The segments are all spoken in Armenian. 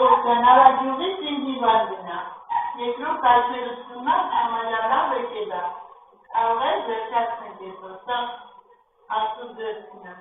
Նարաջուղի սինձի վարդինա, երկրով կայսերությունա համալյալա վեկելա, աղայ ձերքացն դեպը, սա ասուր ձերքինա։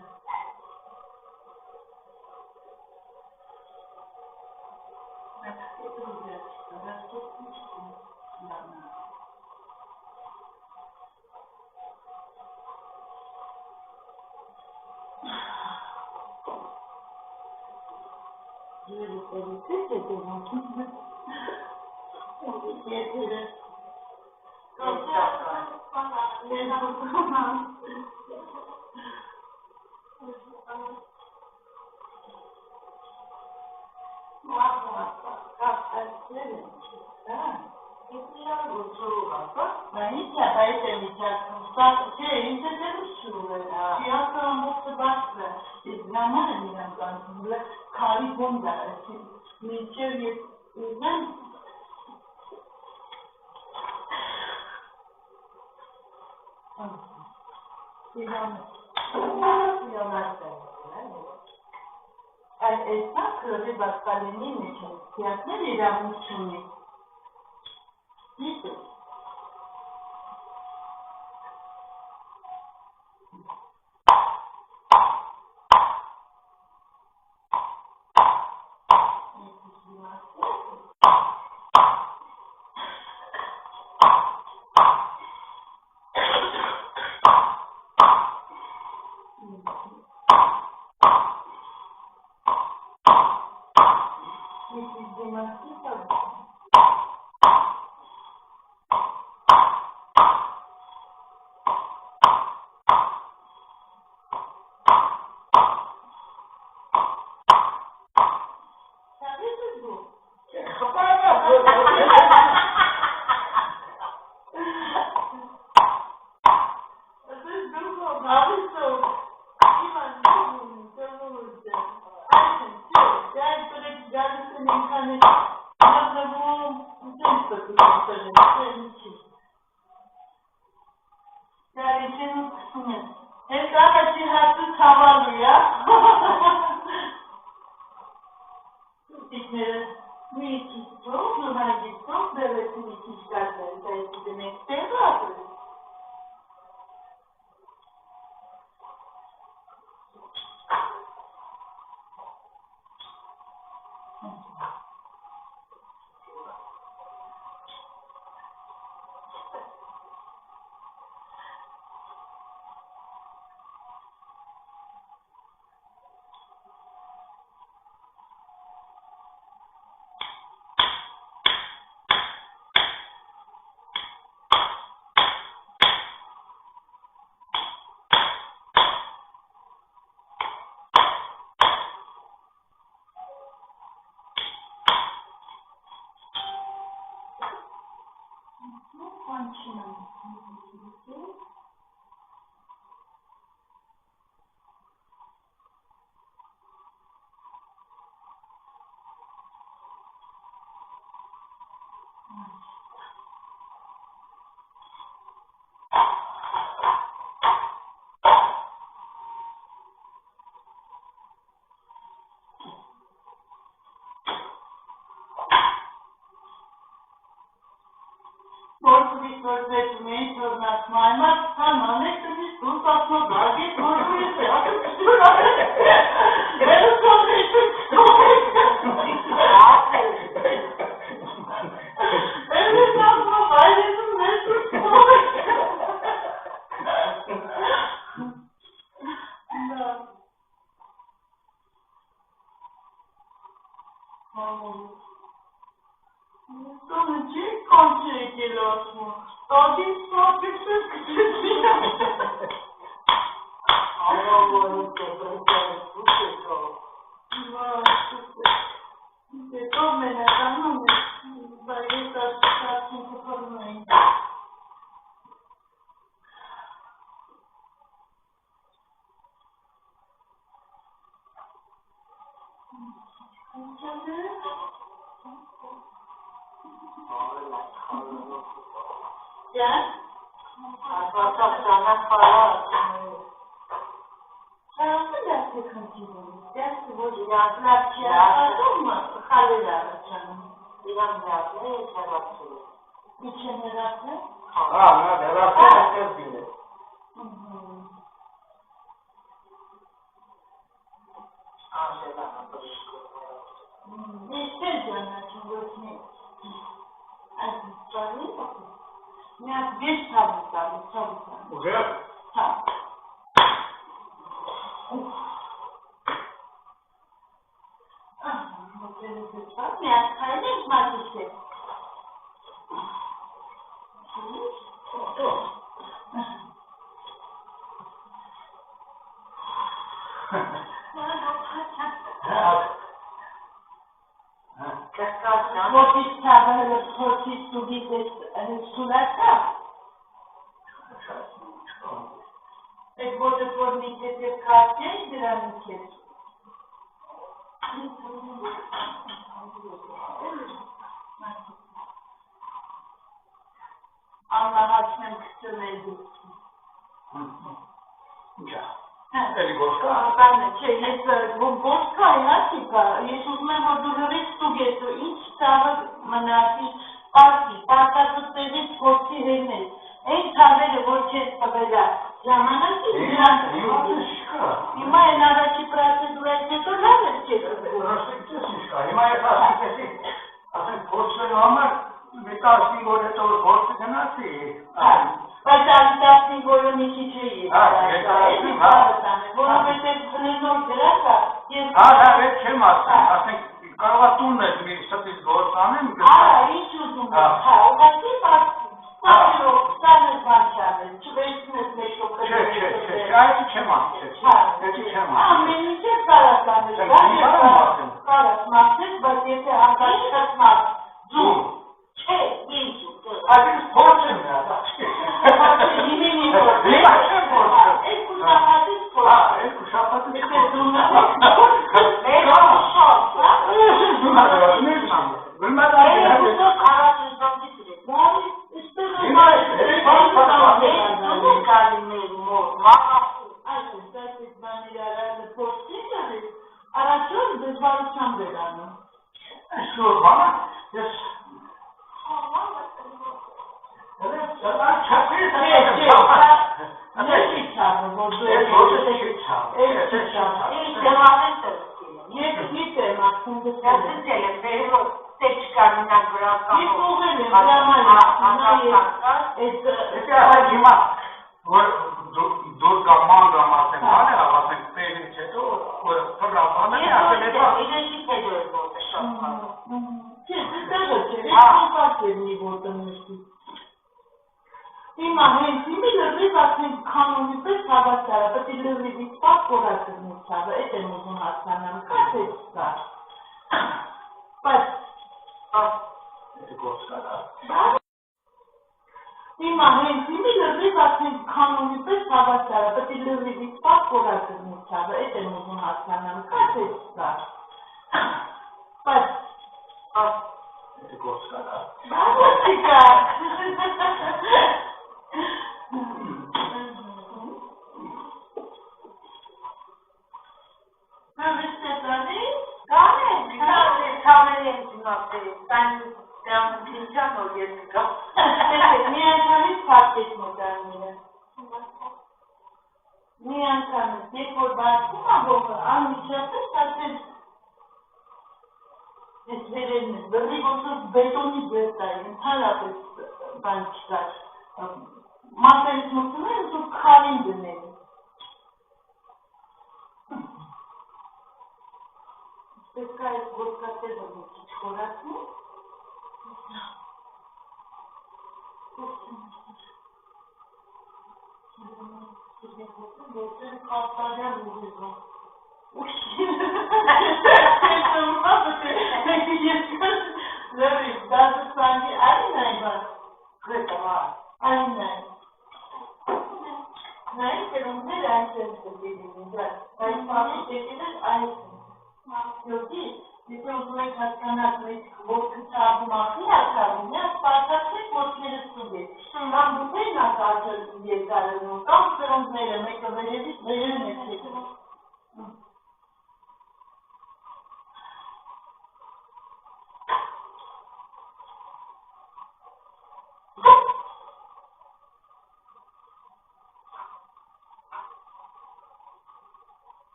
Այսա քրոջի բացկալենի մեջ է, թիատներ իրավունք չունի։ Իսկ Dạ. te contigo. Desce hoje na tia uma calera chama. Digamos assim, chama-se. E chama-se? Ah, não, ela faz certinho. Ah, sei lá, não pode escrever. Este ano que você assim, para mim, minha vez sabe. O quê? Tá. Não quero dizer, minha cara nem mais você. Poți tu vides sulla e poate pornite de carte de la niches. Anlahatmen kısmıydı. Ya. Eli koska? Ben de bu boşka ya tipa. Yeşuzme vurdurları su getiriyor. İç tavır manati parti tezi korsi hemez. En tabeli borçet tabela. Zamanı ki ima enaraçı prosedura ediyorlar mı? Orası gitsin. İma yakasın kesin. Aslında korsi normal. Vitasni gore to korsi denasi. Başarılı boyun iki şeyi. Bunu mesela kırarsa. Evet, kim aslında karava tunne bir satış gorsanım. Hiç uzun. O da ki bak. Sen başarılı. Çıkıyorsunuz ne çok kadar. Şayet kim aslında? Benim çok karaslanmış. Karasmaksız vaziyeti arkadaşlar. Zoom. Hadi korkun ya. El kuşatmadı.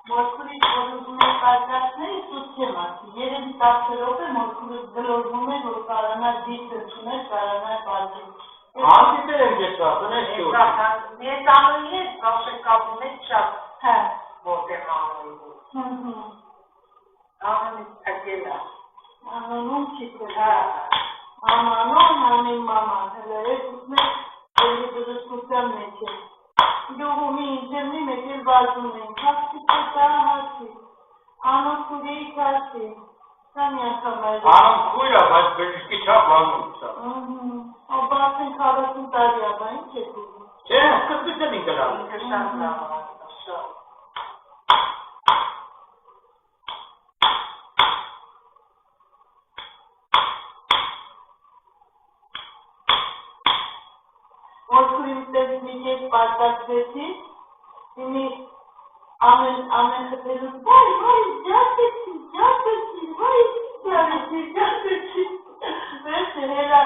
Մորքուրի որոզում է պարկացները սուտ չեմ ասի, երևի 10 րոպե մորքուրը գլորվում է, որ կարանա դիպը չուներ, կարանա պարկել։ Անցիներ եմ գետասն է շուր։ Ես անունի ես կաշեք կապում ես շատ Հա։ որդեմ անունի։ Անունի թակել է։ Անոնում չի կհա։ Ամանոն, անին մաման, հələ ես ուտում ես էլի բժշկության մեջ է։ Գյուղումի ինջեմնի մեկ էլ բազում են, կաղցի կետա հասի, անոքուրի կասի, սա մի անգամ այլ։ Անոն քույր է, բայց բժշկի չափ անում սա։ Աբասին 40 տարի է, բա ինչ է դուղում։ Չէ, սկզբից եմ ինգրավ։ Ինքը շատ լավ է, շատ։ Մորքուրի մտեղի մի կետ պարտացվեցի, իմի ամեն խտելուց, վայ, ջատեցի, վերջ է հելա,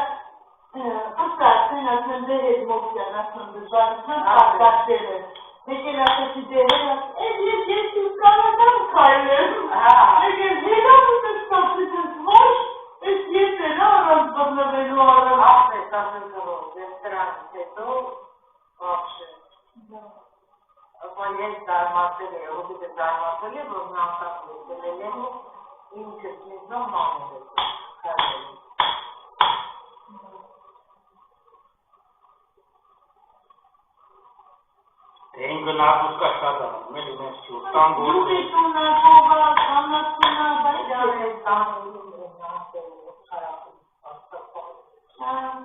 ասացեն, ասեն դե հետ մոքյան, ասեն դժվարության պարտացել է, եկել ասեցի դե հետ, ես կարանամ քայլեմ, եկել հելամ ու տեսպասեցես, ոչ, ես եմ առանց բռնվելու առանց, Ապես ասեն կրով, ես դրանից հետո, վապշե։ Ապա ես դարմացել է, հոբիտը դարմացել է, որ նամտակ լսել եմ, ինքս միզնով մանով է, քայլել։ Դե ինգնարդուս կա շատ անում, էլ ունես շուր, տան գործ։ Յուղի տունա, կողա, կանացունա, բայց Ես ես տանուլում եմ նասել, խարապում, աստապան։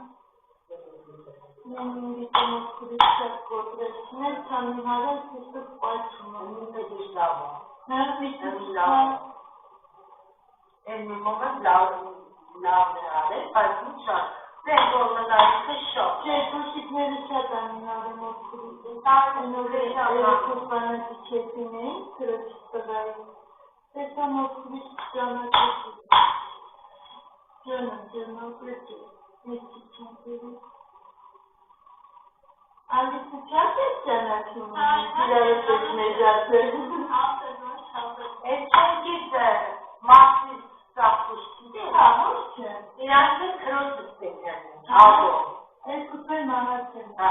Մենի տոնոքուրի շատ կոտրեցնել, քանի հարել սիսուկ պայցում եմ։ Ինքը դիշ լավ է։ Հա, միսուկ լավ է։ Են մի մոմենտ լավ է արել, բայց ինչ շատ։ Դեն որ մնալիքը շատ։ Չէ, դուշիկները շատ անին արել մոքուրի։ Տարնուղի Երեքուս բանատի չեցին էին, կրոչից տղայի։ Տեսա մոքուրի ճանաչեցի։ Ճանաչեցի, մեջի չանքերի։ Ալիսը չատ ես ճանաչում, իրարս ես մեջացել։ Ես չեմ գիտը մաքսիս ծախուշքի դե, Հա, ոչ չէ։ իրանք են քրոսս տեքյանը, ալով։ Ես կուտվեն մանացել։ Հա,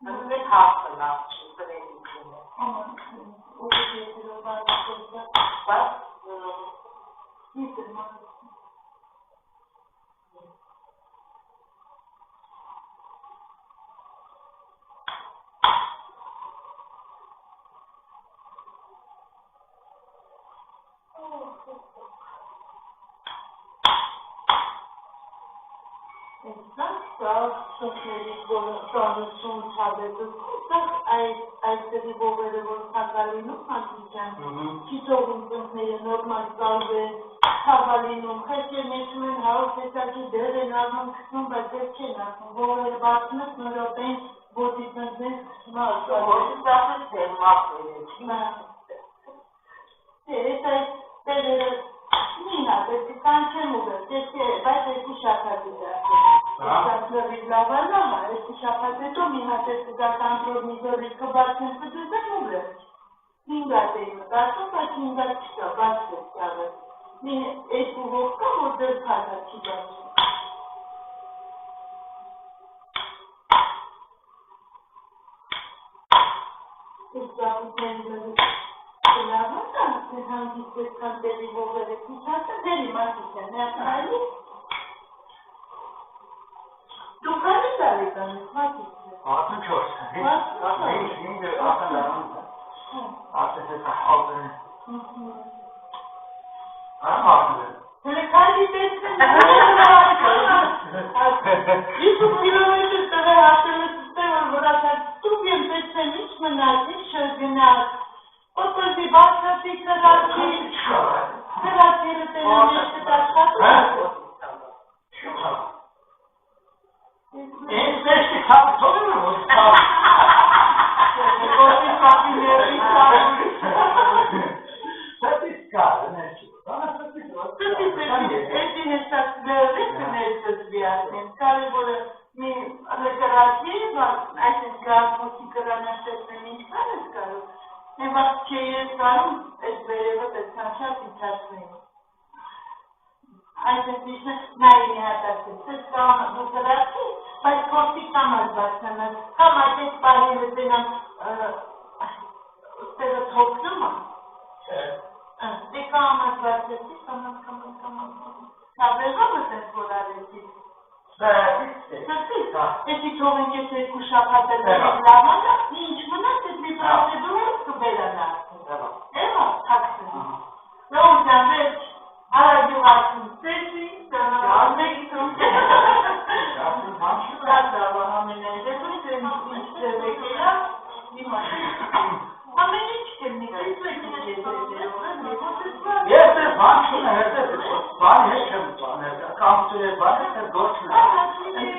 նմվետ հաղթը լավ չի, սրելիքին է։ Աման, ուղի եթերով ալիսը։ Բայց, Իսր մանացել։ Շոքերի շոնություն չավետում, այստեղի ողերը, որ թակալինում հատիջան, չիտողում ծնքները նորմալ ծալվեն, թավալինում, խեչեր մեջում են հարով տեսակի դեր են անում կսնում, բայց դեր չեն ասում, ողերը բացում ես նորոպեն բոտի ծնքեն կսում որդի ծախս դեր մաքվեր է, Ես այս տերերը մի հատ, ես կան չեմ ուղել, բայց երկու շապատի դարձել լավալավա, երկու շապատ հետո մի հատ ես կգա կանտրոմիզորի կբացեն կդուզեն ուղել, 5 հատ էի մտածում, բայց 5 հատ չկա, բաց ես կաղել, մի երկու հող կա, որ դեր փաթա չի բացում։ Ես ծաղուտ են դրում։ Լավոտ է, հանգիստ ես կան տեղի ողերը կիչացը, դերի մատիք է, նյակնալի։ Դու կանի դարեկան ես, մատիք է։ 64, ինգը ասան լարում, ասես ես աղբերն, արամ աղբերն։ Հլը կանի տեսնեն, 50 կիլոմետր տղը հասել ես ստեղ, որ ասած տուկ եմ տեսնեմ, ինչ մնաց, ինչ շրգնաց, Օտոզի բացատի կրացի, կրացիրը տենան ես կտաշխատում։ Ես դեշտի կապ թողում եմ, որ կապ։ Ոտի կապի ներվի կապի։ Սատիս կար, ներչի, բանա սատիս որ։ Էդի հեսած լերվես կներսս վիացնեմ, կարևորը մի լեկարացի, այսինք գարմոքի կրանաշտեսնեմ ինչքան ես կարող։ Եվ չէի կարում այս վերևը տեսան շատ իջացնեին։ Այսինքն նայի հատացից կամ դուքրացի, բայց կորտի կամ ազբացնեմ, կամ այդպես պահի լծենան ստերը թոքնում է, դե կամ ազբացեցի, կամ սաբեղով ես որ արեցի։ Էսի թողենք ես երկու շապատել լավանա, ինչ մնաց ես մի պրասեդուրը կբերանա, էվա, թաքսեն, լոն ճանվեջ, Արագիվացին ծեցի, անվեքսում, դարձավ ամենայն դեպքում, ինչ ձևեք էրա, ամեն ինչ կերնիկ, ես ես բան չունեմ, բան հետ չեմ բանել, կամ ծրե բան է, գործն է,